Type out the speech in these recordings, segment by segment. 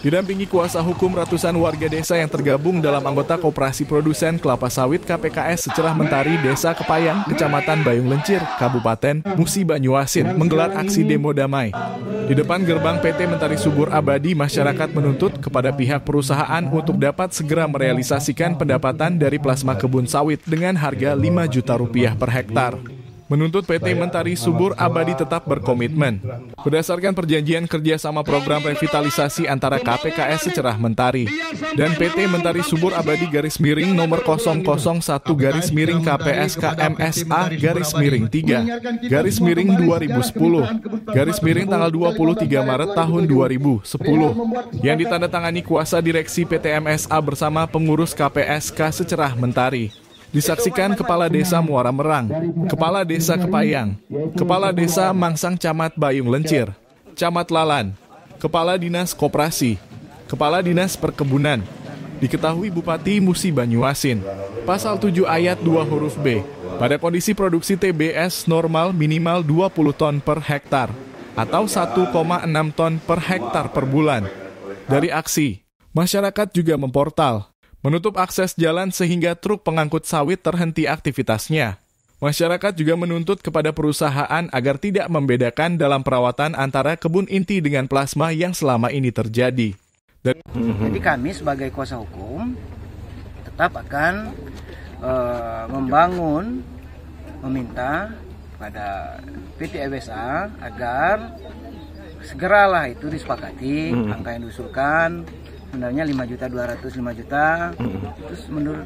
Didampingi kuasa hukum, ratusan warga desa yang tergabung dalam anggota Koperasi Produsen Kelapa Sawit KPKS Secerah Mentari, Desa Kepayang, Kecamatan Bayung Lencir, Kabupaten Musi Banyuasin menggelar aksi demo damai. Di depan gerbang PT Mentari Subur Abadi, masyarakat menuntut kepada pihak perusahaan untuk dapat segera merealisasikan pendapatan dari plasma kebun sawit dengan harga Rp5 juta per hektar. Menuntut PT Mentari Subur Abadi tetap berkomitmen. Berdasarkan perjanjian kerjasama program revitalisasi antara KPKS Secerah Mentari dan PT Mentari Subur Abadi _ nomor 001 _ KPSK MSA _3 _2010 tanggal 23 Maret tahun 2010 yang ditandatangani kuasa direksi PT MSA bersama pengurus KPSK Secerah Mentari. Disaksikan Kepala Desa Muara Merang, Kepala Desa Kepayang, Kepala Desa Mangsang Camat Bayung Lencir, Camat Lalan, Kepala Dinas Koperasi, Kepala Dinas Perkebunan. Diketahui Bupati Musi Banyuasin. Pasal 7 ayat 2 huruf B. Pada kondisi produksi TBS normal minimal 20 ton per hektar atau 1,6 ton per hektar per bulan. Dari aksi, masyarakat juga memportal, menutup akses jalan sehingga truk pengangkut sawit terhenti aktivitasnya. Masyarakat juga menuntut kepada perusahaan agar tidak membedakan dalam perawatan antara kebun inti dengan plasma yang selama ini terjadi. Jadi kami sebagai kuasa hukum tetap akan meminta kepada PT MSA agar segeralah itu disepakati angka yang diusulkan. Sebenarnya 5.200.000, 5 juta. Terus menurut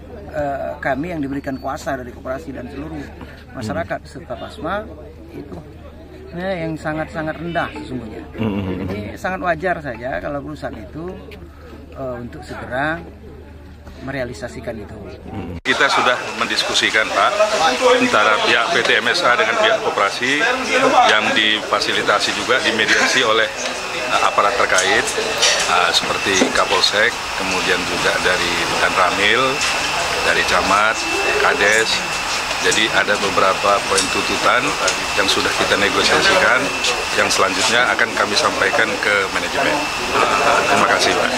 kami yang diberikan kuasa dari koperasi dan seluruh masyarakat peserta plasma itu yang sangat-sangat rendah sesungguhnya. Jadi sangat wajar saja kalau perusahaan itu untuk segera merealisasikan itu. Kita sudah mendiskusikan, Pak, antara pihak PT MSA dengan pihak koperasi yang difasilitasi juga, dimediasi oleh aparat terkait seperti Kapolsek, kemudian juga dari Dan Ramil, dari Camat, Kades. Jadi ada beberapa poin tuntutan yang sudah kita negosiasikan, yang selanjutnya akan kami sampaikan ke manajemen. Terima kasih, Pak.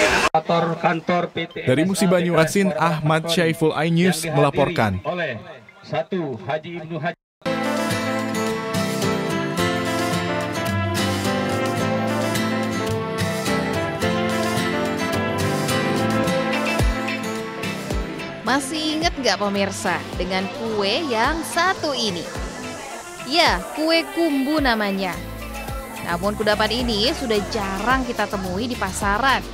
Dari Musi Banyuasin, Ahmad Syaiful iNews melaporkan. Haji Ibnu Haji. Masih ingat nggak pemirsa dengan kue yang satu ini? Ya, kue kumbu namanya. Namun kudapan ini sudah jarang kita temui di pasaran.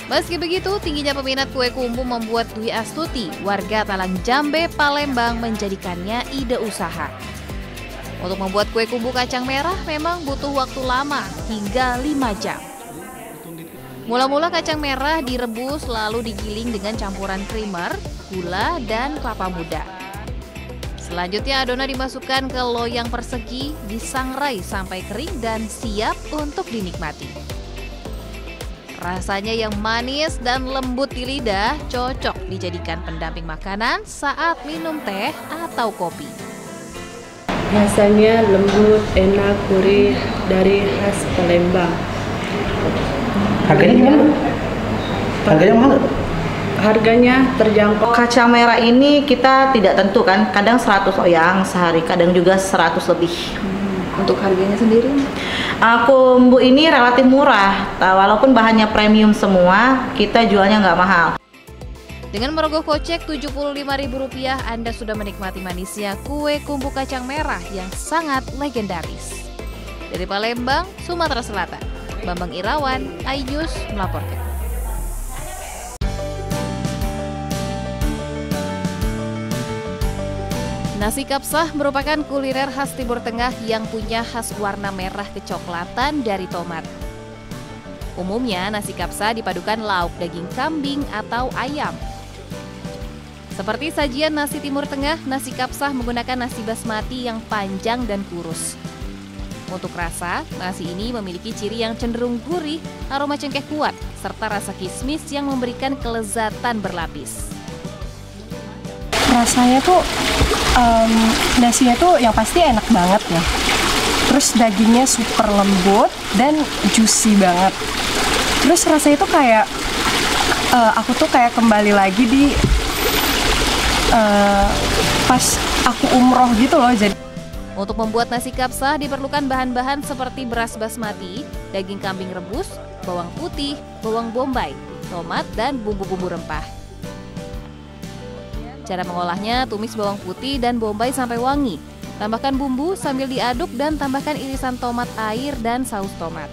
Meski begitu, tingginya peminat kue kumbu membuat Dwi Astuti, warga Talang Jambe, Palembang, menjadikannya ide usaha. Untuk membuat kue kumbu kacang merah memang butuh waktu lama, hingga 5 jam. Mula-mula kacang merah direbus lalu digiling dengan campuran krimer, gula, dan kelapa muda. Selanjutnya adonan dimasukkan ke loyang persegi, disangrai sampai kering dan siap untuk dinikmati. Rasanya yang manis dan lembut di lidah cocok dijadikan pendamping makanan saat minum teh atau kopi. Rasanya lembut, enak, gurih, dari khas Palembang. Harganya gimana? Harganya mahal? Harganya terjangkau. Kacang merah ini kita tidak tentu kan, kadang 100 oyang sehari, kadang juga 100 lebih. Untuk harganya sendiri? Kumbu ini relatif murah, walaupun bahannya premium semua, kita jualnya nggak mahal. Dengan merogoh kocek Rp75.000, Anda sudah menikmati manisnya kue kumbu kacang merah yang sangat legendaris. Dari Palembang, Sumatera Selatan, Bambang Irawan, iNews melaporkan. Nasi kapsah merupakan kuliner khas Timur Tengah yang punya khas warna merah kecoklatan dari tomat. Umumnya nasi kapsah dipadukan lauk daging kambing atau ayam. Seperti sajian nasi Timur Tengah, nasi kapsah menggunakan nasi basmati yang panjang dan kurus. Untuk rasa, nasi ini memiliki ciri yang cenderung gurih, aroma cengkeh kuat, serta rasa kismis yang memberikan kelezatan berlapis. Rasanya tuh, nasinya tuh yang pasti enak banget ya. Terus dagingnya super lembut dan juicy banget. Terus rasanya tuh kayak aku tuh kayak kembali lagi di pas aku umroh gitu loh. Jadi untuk membuat nasi kapsa diperlukan bahan-bahan seperti beras basmati, daging kambing rebus, bawang putih, bawang bombay, tomat, dan bumbu-bumbu rempah. Cara mengolahnya, tumis bawang putih dan bombay sampai wangi. Tambahkan bumbu sambil diaduk dan tambahkan irisan tomat air dan saus tomat.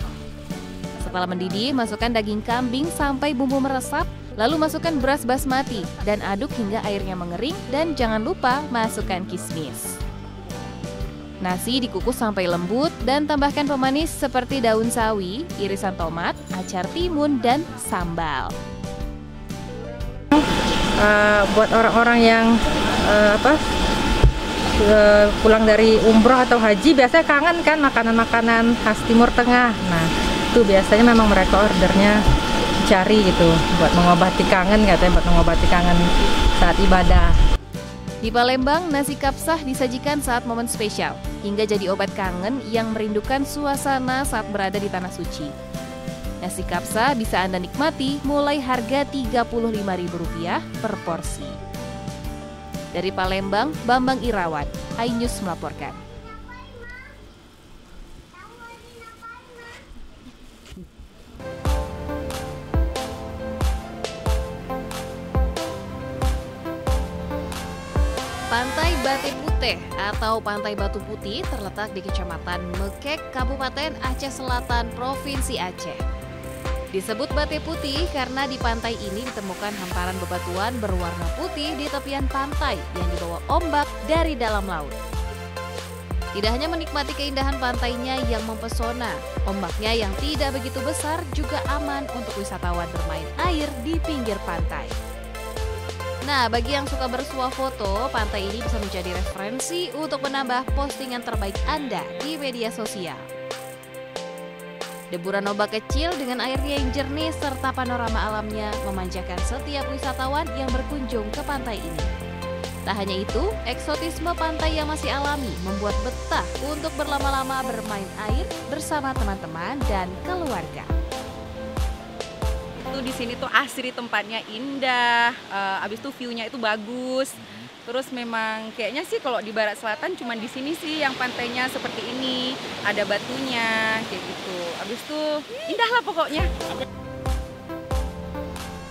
Setelah mendidih, masukkan daging kambing sampai bumbu meresap, lalu masukkan beras basmati dan aduk hingga airnya mengering dan jangan lupa masukkan kismis. Nasi dikukus sampai lembut dan tambahkan pemanis seperti daun sawi, irisan tomat, acar timun, dan sambal. Buat orang-orang yang pulang dari umroh atau haji biasanya kangen kan makanan-makanan khas Timur Tengah. Nah, itu biasanya memang mereka ordernya cari gitu buat mengobati kangen, katanya buat mengobati kangen saat ibadah. Di Palembang, nasi kapsah disajikan saat momen spesial, hingga jadi obat kangen yang merindukan suasana saat berada di Tanah Suci. Nasi kapsah bisa Anda nikmati mulai harga Rp35.000 per porsi. Dari Palembang, Bambang Irawan, iNews melaporkan. Pantai Bate Putih atau Pantai Batu Putih terletak di Kecamatan Mekek, Kabupaten Aceh Selatan, Provinsi Aceh. Disebut Bate Putih karena di pantai ini ditemukan hamparan bebatuan berwarna putih di tepian pantai yang dibawa ombak dari dalam laut. Tidak hanya menikmati keindahan pantainya yang mempesona, ombaknya yang tidak begitu besar juga aman untuk wisatawan bermain air di pinggir pantai. Nah, bagi yang suka bersuah foto, pantai ini bisa menjadi referensi untuk menambah postingan terbaik Anda di media sosial. Deburan ombak kecil dengan airnya yang jernih serta panorama alamnya memanjakan setiap wisatawan yang berkunjung ke pantai ini. Tak hanya itu, eksotisme pantai yang masih alami membuat betah untuk berlama-lama bermain air bersama teman-teman dan keluarga. Di sini tuh asri, tempatnya indah, abis itu view-nya itu bagus. Terus memang kayaknya sih kalau di Barat Selatan cuma di sini sih yang pantainya seperti ini, ada batunya kayak gitu. Abis itu indah lah pokoknya.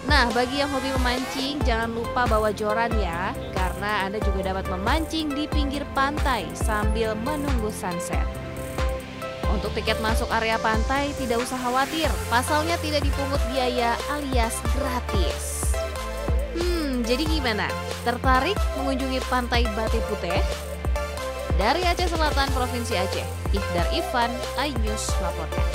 Nah, bagi yang hobi memancing jangan lupa bawa joran ya, karena Anda juga dapat memancing di pinggir pantai sambil menunggu sunset. Untuk tiket masuk area pantai tidak usah khawatir, pasalnya tidak dipungut biaya alias gratis. Jadi gimana? Tertarik mengunjungi Pantai Bate Putih? Dari Aceh Selatan, Provinsi Aceh, Ihdar Ivan, iNews melaporkan.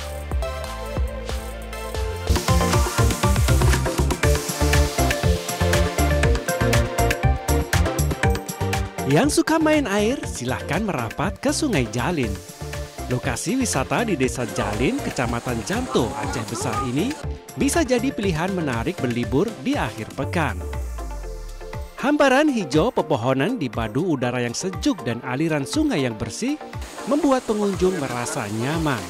Yang suka main air, silahkan merapat ke Sungai Jalin. Lokasi wisata di Desa Jalin, Kecamatan Janto, Aceh Besar ini bisa jadi pilihan menarik berlibur di akhir pekan. Hamparan hijau pepohonan di padu udara yang sejuk dan aliran sungai yang bersih membuat pengunjung merasa nyaman.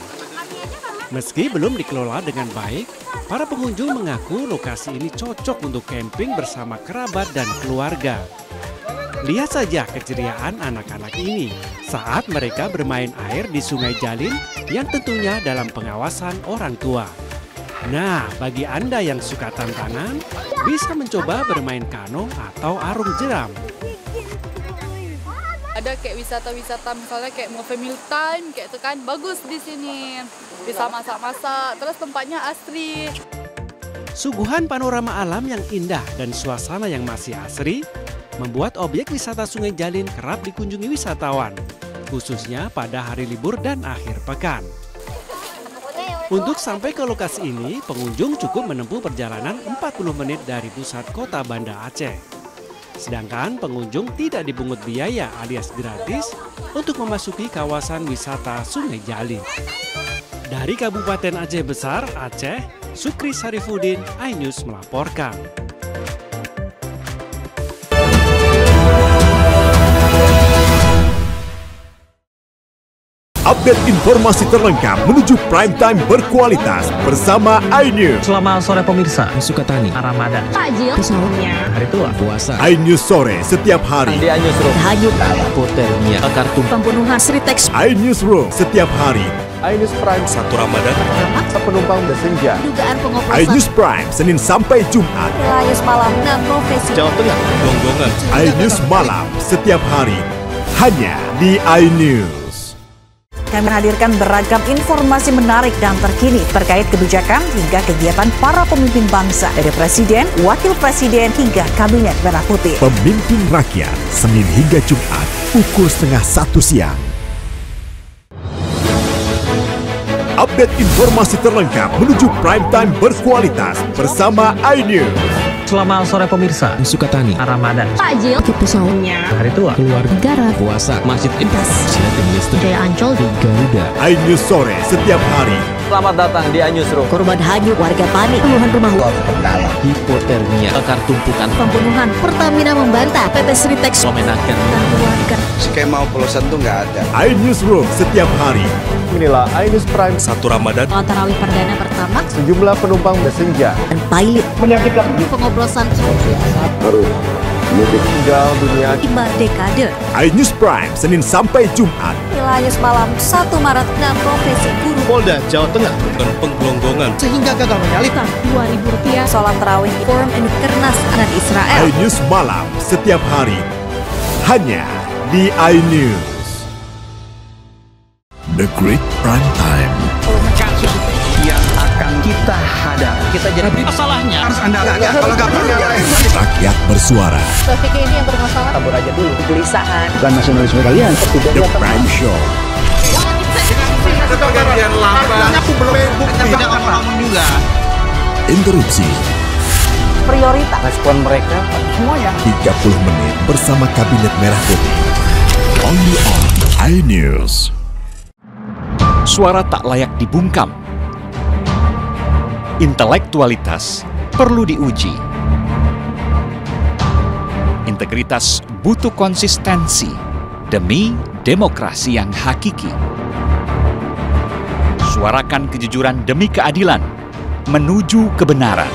Meski belum dikelola dengan baik, para pengunjung mengaku lokasi ini cocok untuk camping bersama kerabat dan keluarga. Lihat saja keceriaan anak-anak ini saat mereka bermain air di Sungai Jalin yang tentunya dalam pengawasan orang tua. Nah, bagi Anda yang suka tantangan, bisa mencoba bermain kano atau arung jeram. Ada kayak wisata-wisata misalnya kayak mau family time kayak itu kan bagus di sini. Bisa masak-masak, terus tempatnya asri. Suguhan panorama alam yang indah dan suasana yang masih asri membuat objek wisata Sungai Jalin kerap dikunjungi wisatawan, khususnya pada hari libur dan akhir pekan. Untuk sampai ke lokasi ini, pengunjung cukup menempuh perjalanan 40 menit dari pusat kota Banda Aceh. Sedangkan pengunjung tidak dipungut biaya alias gratis untuk memasuki kawasan wisata Sungai Jalin. Dari Kabupaten Aceh Besar, Aceh, Sukri Sarifuddin, iNews melaporkan. Update informasi terlengkap menuju prime time berkualitas bersama iNews. Selamat sore pemirsa, Sukatani, Ramadan, takjil, sahurnya, hari tua, puasa. iNews sore setiap hari. Di iNews Room, hanyut, hotelnya, kartu, pembunuhan, Sritex. iNews Room setiap hari. iNews Prime 1 Ramadan, penumpang bersenja. Dugaan pengoplosan. iNews Prime Senin sampai Jumat. iNews malam 6 Profesi. Jawa Tengah, Gonggongan. iNews malam setiap hari hanya di iNews. Kami menghadirkan beragam informasi menarik dan terkini terkait kebijakan hingga kegiatan para pemimpin bangsa dari Presiden, Wakil Presiden hingga Kabinet Merah Putih. Pemimpin Rakyat, Senin hingga Jumat, pukul 12:30 siang. Update informasi terlengkap menuju prime time berkualitas bersama iNews. Selamat sore pemirsa, Sukatani, Ramadan, takjil, sahurnya, hari tua, keluarga, negara, puasa, masjid, Intas, Silatin Listrik, Jaya Ancol, Garuda. iNews sore setiap hari. Selamat datang di iNews Room. Korban hanyut, warga panik, puluhan rumah Hipotermia, kekar tumpukan, pembunuhan. Pertamina membantah PT Sritex memenangkan warga. Skema oplosan tuh nggak ada. iNews Room setiap hari. Inilah iNews Prime 1 Ramadan. Sholat tarawih perdana pertama. Sejumlah penumpang bersenja. Dan pilot. Menyakitkan. Pengoplosan. Harus mudik tinggal dunia. 5 dekade. iNews Prime Senin sampai Jumat. iNews malam 1 Maret 6 Profesi Guru. Polda Jawa Tengah dan penggelonggongan Sehingga gagal menyalip. Rp2.000. Sholat tarawih Forum and Kernas anak Israel. iNews malam setiap hari hanya di iNews. The Great Prime Time. Kasus yang akan kita hadapi. Kita jadi masalahnya harus Anda kalau nggak Rakyat bersuara. Topik ini yang bermasalah. kabur aja dulu. Kegelisahan. Bukan nasionalisme kalian. The Prime Show. Pergantian lambat. Aku belum bukti. Tidak ngomong juga. Interupsi. Prioritas. Respon mereka semuanya. 30 menit bersama Kabinet Merah Putih. Only on iNews. Suara tak layak dibungkam. Intelektualitas perlu diuji. Integritas butuh konsistensi demi demokrasi yang hakiki. Suarakan kejujuran demi keadilan menuju kebenaran.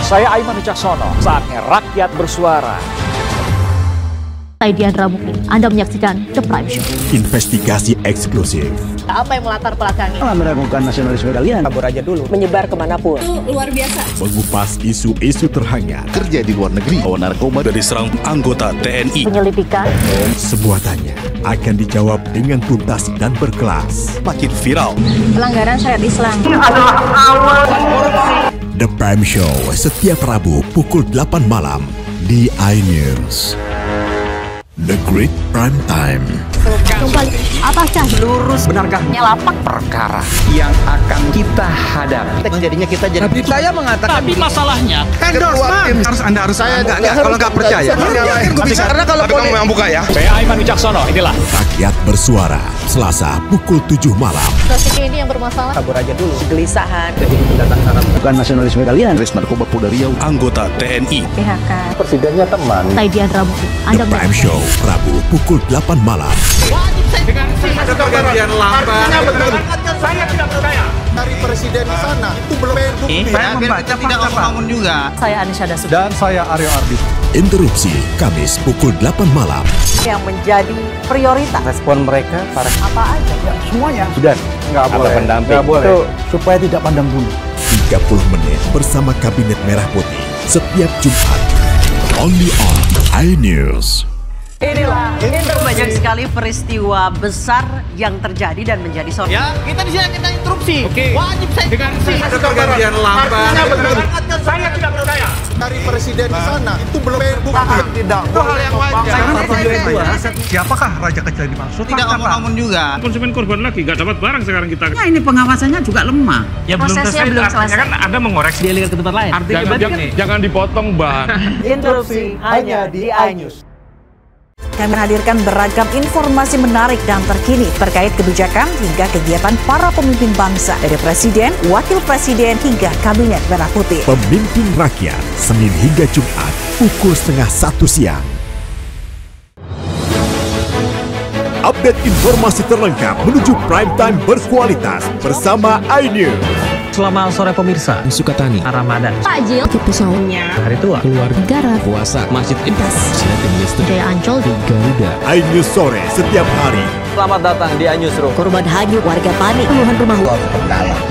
Saya Aiman Wicaksono, saatnya rakyat bersuara. Saya Diandra Mukti. Anda menyaksikan The Prime Show. Investigasi eksklusif. Apa yang melatar belakangi? Meragukan nasionalisme kalian. Kabur aja dulu. Menyebar kemanapun. Itu luar biasa. Mengupas isu-isu terhangat. Kerja di luar negeri. Bawa narkoba dari serang anggota TNI. Penyelidikan. Semua tanya akan dijawab dengan tuntas dan berkelas. Makin viral. Pelanggaran syariat Islam. The Prime Show setiap Rabu pukul 8 malam di iNews. The Great Prime Time. Kembali, apakah lurus benarkahnya lapak perkara yang akan kita hadapi? Jadinya kita jadi. Tapi saya mengatakan. Tapi masalahnya endorsement harus saya nggak kalau nggak percaya. Karena kalau kamu memang buka ya. Saya Aiman Wicaksono, inilah Rakyat bersuara Selasa pukul 7 malam. topik ini yang bermasalah? Kabur aja dulu. Kegelisahan. Jadi pendatang haram. Bukan nasionalisme kalian. Res narkoba Polda Riau. Anggota TNI. PHK. Presidennya teman. Saya Diandra Mukti. The Prime Show Rabu pukul 8 malam. Ada pergantian lambat. Saya tidak percaya. Dari presiden di sana itu belum bukti. Saya membaca tidak ngomong juga. Saya Anisha Dasud. Dan saya Aryo Ardi. Interupsi Kamis pukul 8 malam. Yang menjadi prioritas. Respon mereka para Apa aja? semuanya sudah nggak boleh. Nggak boleh. Itu supaya tidak pandang bulu. 30 menit bersama Kabinet Merah Putih setiap Jumat. Only on iNews. Inilah banyak sekali peristiwa besar yang terjadi dan menjadi sorotan. Ya, kita di sini kita interupsi. Oke. Wajib saya Dengan ada pergantian lambat. Saya tidak percaya. Dari presiden di sana itu belum bukti. Tidak. Itu hal yang wajar. Siapakah raja kecil yang dimaksud? Tidak ngomong juga. Konsumen korban lagi, nggak dapat barang sekarang kita. Ya ini pengawasannya juga lemah. Ya Prosesnya belum selesai. Kan ada mengoreksi. Dia lihat ke tempat lain. Jangan dipotong, Bang. Interupsi hanya di iNews. Kami menghadirkan beragam informasi menarik dan terkini terkait kebijakan hingga kegiatan para pemimpin bangsa dari Presiden, Wakil Presiden hingga Kabinet Merah Putih. Pemimpin Rakyat Senin hingga Jumat pukul 12:30 siang. Update informasi terlengkap menuju prime time berkualitas bersama iNews. Selamat sore pemirsa. Sukatani, Ramadan, Takjil, pesawatnya, hari tua, keluarga, negara, puasa, Masjid Impas, Silatin Listrik, Jaya Ancol, Garuda. iNews sore setiap hari. Selamat datang di iNewsroom. korban hanyut, warga panik, puluhan rumah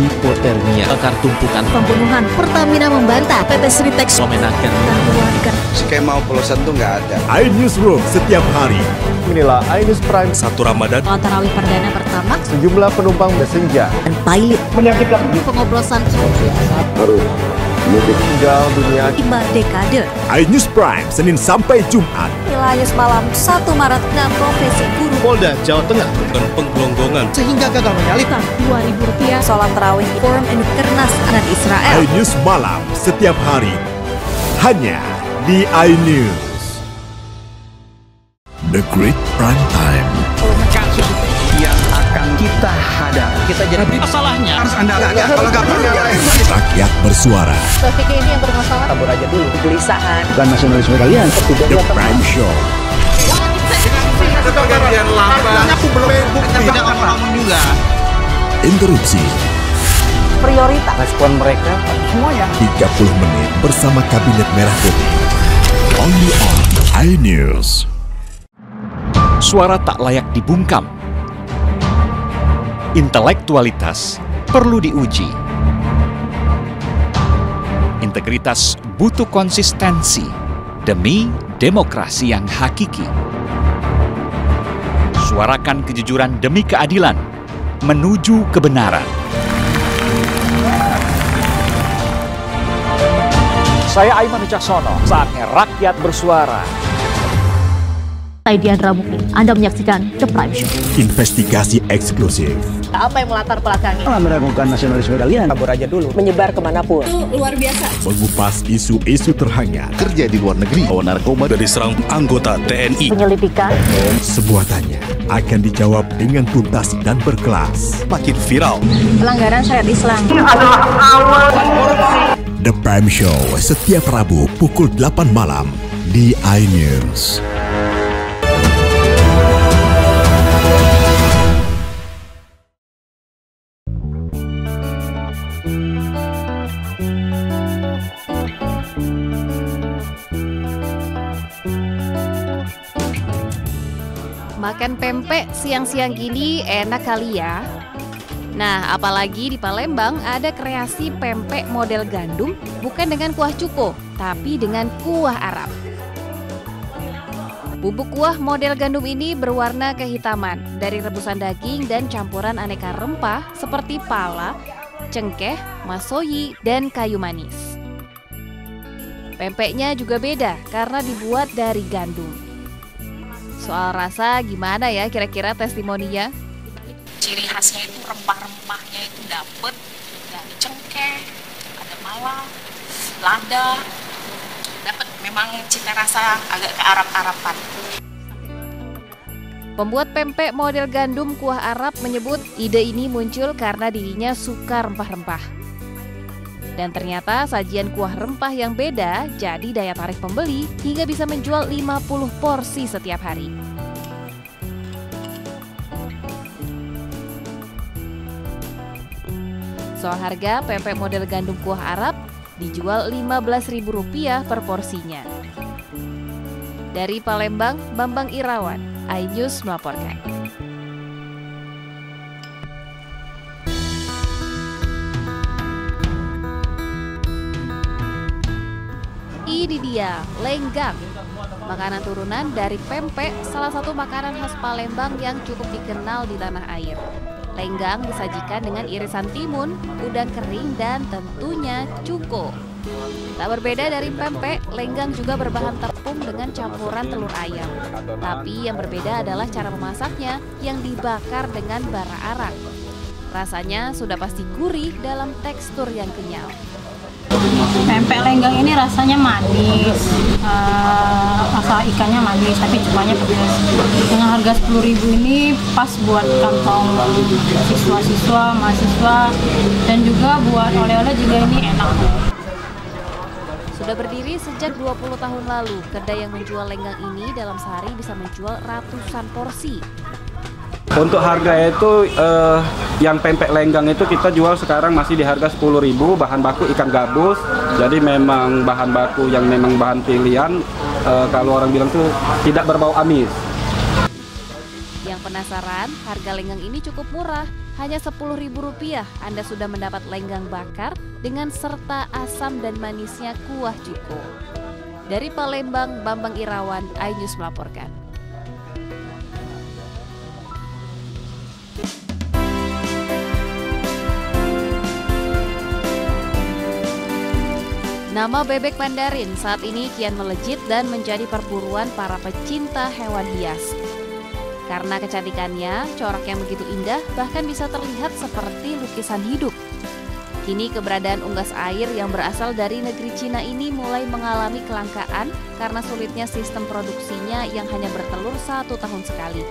Hipotermia, akar tumpukan, pembunuhan, Pertamina membantah, PT Sritex memenangkan keluarga. Skema oplosan tuh nggak ada. iNewsroom setiap hari. Inilah iNews Prime 1 Ramadan. Sholat tarawih perdana pertama Sejumlah penumpang messenger dan pilot menyakitkan pengoplosan harus mudik tinggal dunia 5 dekade. iNews Prime Senin sampai Jumat. Nilai malam 1 Maret 6 profesi guru Polda Jawa Tengah Dan penggelonggongan sehingga gagal menyalip Rp2.000 sholat tarawih Forum and Kernas anak Israel. iNews malam setiap hari. Hanya di iNews. The Great Prime Time. Yang akan kita hadapi. Kita jadi masalahnya harus Anda kalau nggak percaya. Rakyat bersuara. Topik ini yang bermasalah. Tabur aja dulu. Kegelisahan. Dan nasionalisme kalian. The Prime Show. pergantian lambat. Aku belum bukti. juga. Interupsi. Prioritas. Respon mereka semuanya 30 menit bersama Kabinet Merah Putih. Only on iNews. Suara tak layak dibungkam. Intelektualitas perlu diuji. Integritas butuh konsistensi demi demokrasi yang hakiki. Suarakan kejujuran demi keadilan menuju kebenaran. Saya Aiman Wicaksono, saatnya rakyat bersuara. Saya Diandra Mukti, Anda menyaksikan The Prime Show. Investigasi eksklusif. Apa yang melatar belakangi? malah meragukan nasionalisme kalian. Kabur aja dulu. Menyebar kemanapun. Itu luar biasa. Mengupas isu-isu terhangat. Kerja di luar negeri, bawa narkoba dari serang anggota TNI. Penyelidikan. Sebuah tanya akan dijawab dengan tuntas dan berkelas. Makin viral. Pelanggaran syariat Islam. The Prime Show setiap Rabu pukul 8 malam di iNews. Makan pempek siang-siang gini enak kali ya. Nah, apalagi di Palembang ada kreasi pempek model gandum, bukan dengan kuah cuko, tapi dengan kuah Arab. Bubuk kuah model gandum ini berwarna kehitaman dari rebusan daging dan campuran aneka rempah seperti pala, cengkeh, masoyi, dan kayu manis. Pempeknya juga beda karena dibuat dari gandum. Soal rasa gimana ya kira-kira testimoninya? Ciri khasnya itu rempah-rempahnya itu dapet dari cengkeh, ada pala, lada, dapet memang cita rasa agak ke Arab-Araban. Pembuat pempek model gandum kuah Arab menyebut ide ini muncul karena dirinya suka rempah-rempah. Dan ternyata sajian kuah rempah yang beda jadi daya tarik pembeli hingga bisa menjual 50 porsi setiap hari. Soal harga, pempek model gandum kuah Arab dijual Rp15.000 per porsinya. Dari Palembang, Bambang Irawan, iNews melaporkan. Ini dia, lenggang. Makanan turunan dari pempek, salah satu makanan khas Palembang yang cukup dikenal di tanah air. Lenggang disajikan dengan irisan timun, udang kering, dan tentunya cuko. Tak berbeda dari pempek, lenggang juga berbahan tepung dengan campuran telur ayam. Tapi yang berbeda adalah cara memasaknya yang dibakar dengan bara arang. Rasanya sudah pasti gurih dalam tekstur yang kenyal. Pempek lenggang ini rasanya manis, rasa ikannya manis, tapi cukanya pedas. Dengan harga Rp10.000 ini pas buat kantong siswa-siswa, mahasiswa, dan juga buat oleh-oleh juga ini enak. Sudah berdiri sejak 20 tahun lalu, kedai yang menjual lenggang ini dalam sehari bisa menjual ratusan porsi. Untuk harga itu yang pempek lenggang itu kita jual sekarang masih di harga 10.000, bahan baku ikan gabus. Jadi memang bahan baku yang memang bahan pilihan, kalau orang bilang tuh tidak berbau amis. Yang penasaran, harga lenggang ini cukup murah. Hanya Rp10.000 Anda sudah mendapat lenggang bakar dengan serta asam dan manisnya kuah cuko. Dari Palembang, Bambang Irawan, iNews melaporkan. Nama bebek Mandarin saat ini kian melejit dan menjadi perburuan para pecinta hewan hias. Karena kecantikannya, corak yang begitu indah bahkan bisa terlihat seperti lukisan hidup. Kini keberadaan unggas air yang berasal dari negeri Cina ini mulai mengalami kelangkaan karena sulitnya sistem produksinya yang hanya bertelur 1 tahun sekali.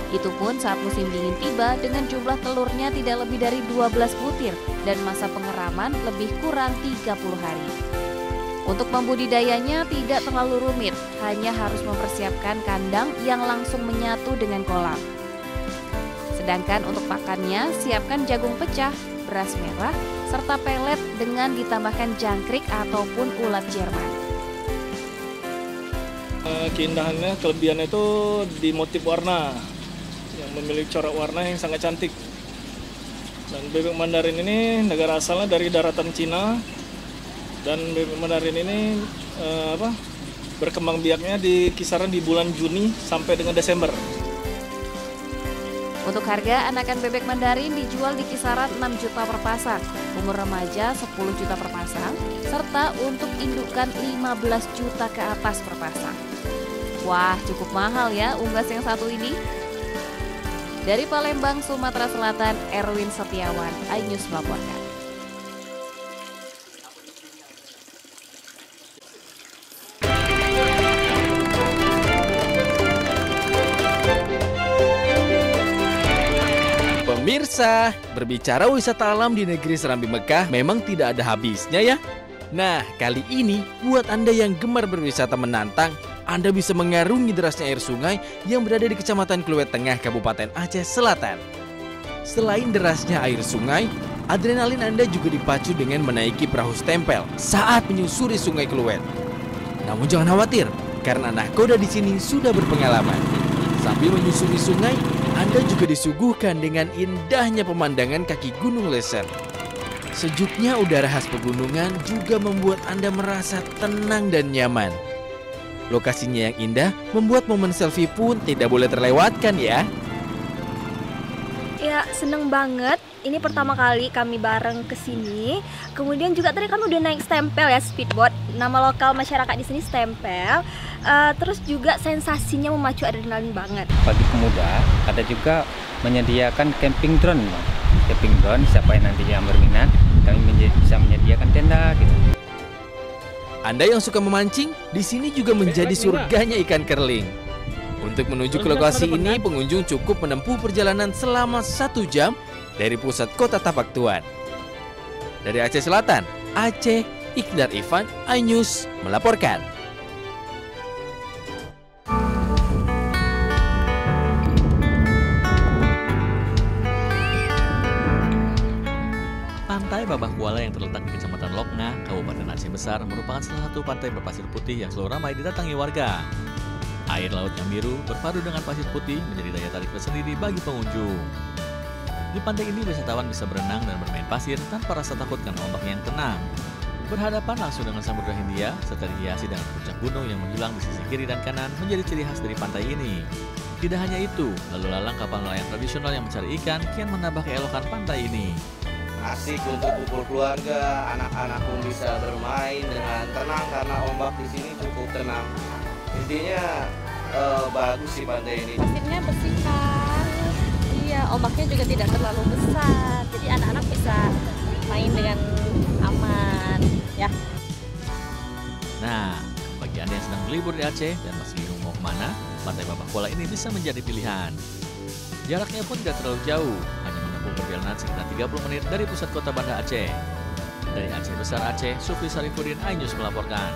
Itu pun saat musim dingin tiba dengan jumlah telurnya tidak lebih dari 12 butir dan masa pengeraman lebih kurang 30 hari. Untuk membudidayanya tidak terlalu rumit, hanya harus mempersiapkan kandang yang langsung menyatu dengan kolam. Sedangkan untuk pakannya, siapkan jagung pecah, beras merah, serta pelet dengan ditambahkan jangkrik ataupun ulat Jerman. Keindahannya, kelebihannya itu di motif warna, yang memiliki corak warna yang sangat cantik. Dan bebek Mandarin ini negara asalnya dari daratan Cina, dan bebek Mandarin ini berkembang biaknya di kisaran di bulan Juni sampai dengan Desember. Untuk harga, anakan bebek Mandarin dijual di kisaran 6 juta per pasang, umur remaja 10 juta per pasang, serta untuk indukan 15 juta ke atas per pasang. Wah, cukup mahal ya unggas yang satu ini. Dari Palembang, Sumatera Selatan, Erwin Setiawan, iNews melaporkan. Pemirsa, berbicara wisata alam di negeri Serambi Mekah memang tidak ada habisnya ya. Nah, kali ini buat Anda yang gemar berwisata menantang, Anda bisa mengarungi derasnya air sungai yang berada di Kecamatan Kluwet Tengah, Kabupaten Aceh Selatan. Selain derasnya air sungai, adrenalin Anda juga dipacu dengan menaiki perahu stempel saat menyusuri Sungai Kluwet. Namun jangan khawatir, karena nahkoda di sini sudah berpengalaman. Sambil menyusuri sungai, Anda juga disuguhkan dengan indahnya pemandangan kaki Gunung Leuser. Sejuknya udara khas pegunungan juga membuat Anda merasa tenang dan nyaman. Lokasinya yang indah membuat momen selfie pun tidak boleh terlewatkan ya. Ya, seneng banget. Ini pertama kali kami bareng ke sini. Kemudian juga tadi kami udah naik stempel ya, speedboat. Nama lokal masyarakat di sini stempel. Terus juga sensasinya memacu adrenalin banget. Bagi pemuda, ada juga menyediakan camping drone. Camping drone, siapa yang nanti yang berminat, kami bisa menyediakan tenda gitu. Anda yang suka memancing, di sini juga menjadi surganya ikan kerling. Untuk menuju ke lokasi ini, pengunjung cukup menempuh perjalanan selama 1 jam dari pusat kota Tapak Tuan. Dari Aceh Selatan, Aceh, Iqdar Ivan, iNews melaporkan. Pantai Babah Kuala yang terletak di Kecamatan Lokna, Kabupaten Aceh Besar merupakan salah satu pantai berpasir putih yang selalu ramai didatangi warga. Air laut yang biru berpadu dengan pasir putih menjadi daya tarik tersendiri bagi pengunjung. Di pantai ini wisatawan bisa berenang dan bermain pasir tanpa rasa takut karena ombak yang tenang. Berhadapan langsung dengan Samudra Hindia serta dihiasi dengan puncak gunung yang menjulang di sisi kiri dan kanan menjadi ciri khas dari pantai ini. Tidak hanya itu, lalu lalang kapal nelayan tradisional yang mencari ikan kian menambah keelokan pantai ini. Asik untuk kumpul keluarga, anak-anak pun bisa bermain dengan tenang karena ombak di sini cukup tenang. Intinya bagus sih pantai ini. Pasirnya bersih kan, iya, ombaknya juga tidak terlalu besar, jadi anak-anak bisa main dengan aman, ya. Nah, bagi Anda yang sedang berlibur di Aceh dan masih bingung mau kemana, Pantai Babah Kuala ini bisa menjadi pilihan. Jaraknya pun tidak terlalu jauh, hanya menempuh perjalanan sekitar 30 menit dari pusat kota Banda Aceh. Dari Aceh Besar Aceh, Supri Sarifudin, iNews melaporkan.